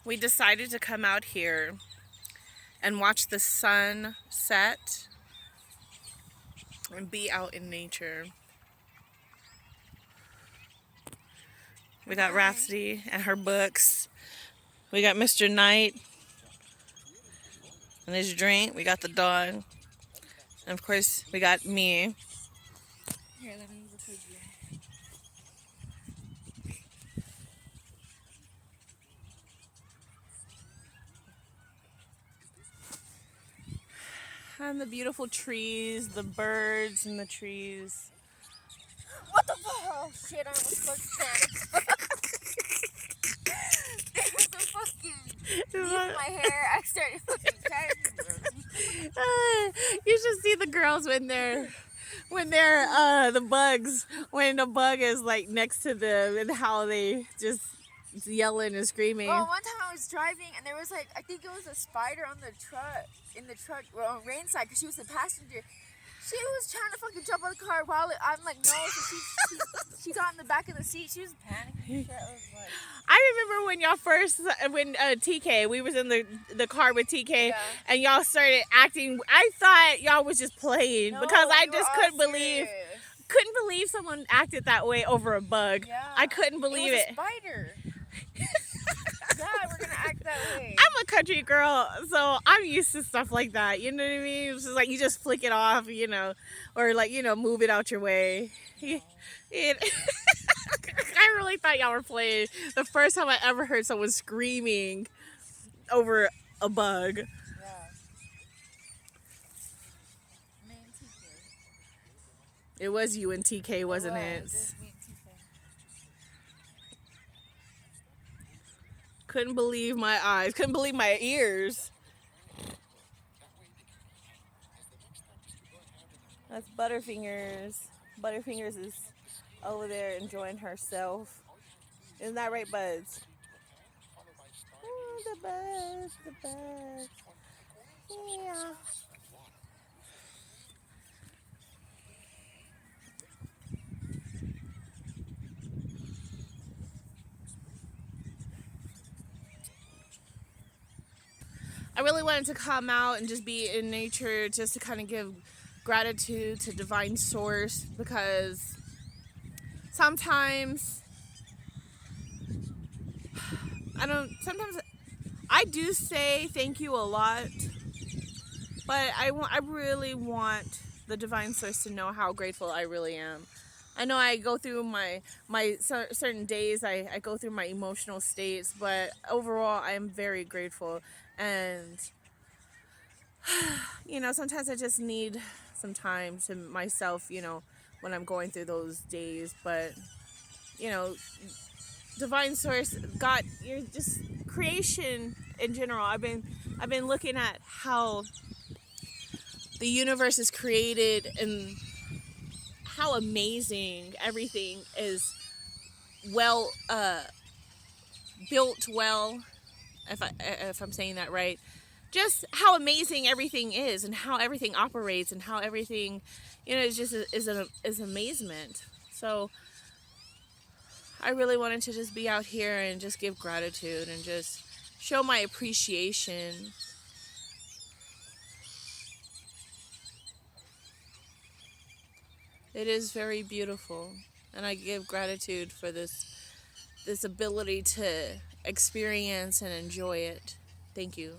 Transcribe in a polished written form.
we decided to come out here and watch the sun set and be out in nature. We got Rhapsody and her books. We got Mr. Knight and his drink. We got the dog. And of course, we got me. Here, let me look at you. And the beautiful trees, the birds in the trees. What the fuck? Oh shit, I almost fucking panicked. There's a fucking leaf in my hair. I started fucking panicking. You should see the girls when they're the bugs, when the bug is like next to them, and how they just yelling and screaming. Well, one time I was driving and there was like, I think it was a spider on the truck, well, on Rain's side, because she was the passenger. She was trying to fucking jump on the car while I'm like, no, so she got in the back of the seat. She was panicking. Shit. I was like, I remember when y'all first, when TK, we was in the car with TK, yeah. and y'all started acting. I thought y'all was just playing, No, because I we just were all couldn't believe someone acted that way over a bug. Yeah. I couldn't believe it. it. Was a spider. Yeah, we're gonna act that way. I'm a country girl, so I'm used to stuff like that. You know what I mean? It's just like you just flick it off, you know, or like, you know, move it out your way. I really thought y'all were playing. The first time I ever heard someone screaming over a bug. Yeah. Me and TK. It was you and TK, wasn't it? Just me and TK. Couldn't believe my eyes. Couldn't believe my ears. That's Butterfingers. Butterfingers is over there enjoying herself. Isn't that right, Buds? Oh, the buds, the buds. Yeah. I really wanted to come out and just be in nature, just to kind of give gratitude to Divine Source, because sometimes sometimes I do say thank you a lot, but I really want the Divine Source to know how grateful I really am. I know I go through my certain days, I go through my emotional states, but overall I'm very grateful. And you know, sometimes I just need some time to myself, you know, when I'm going through those days. But you know, Divine Source, God, you're just creation in general. I've been looking at how the universe is created and how amazing everything is, well built well, if I'm saying that right. Just how amazing everything is, and how everything operates, and how everything, you know, is amazement. So I really wanted to just be out here and just give gratitude and just show my appreciation. It is very beautiful, and I give gratitude for this ability to experience and enjoy it. Thank you.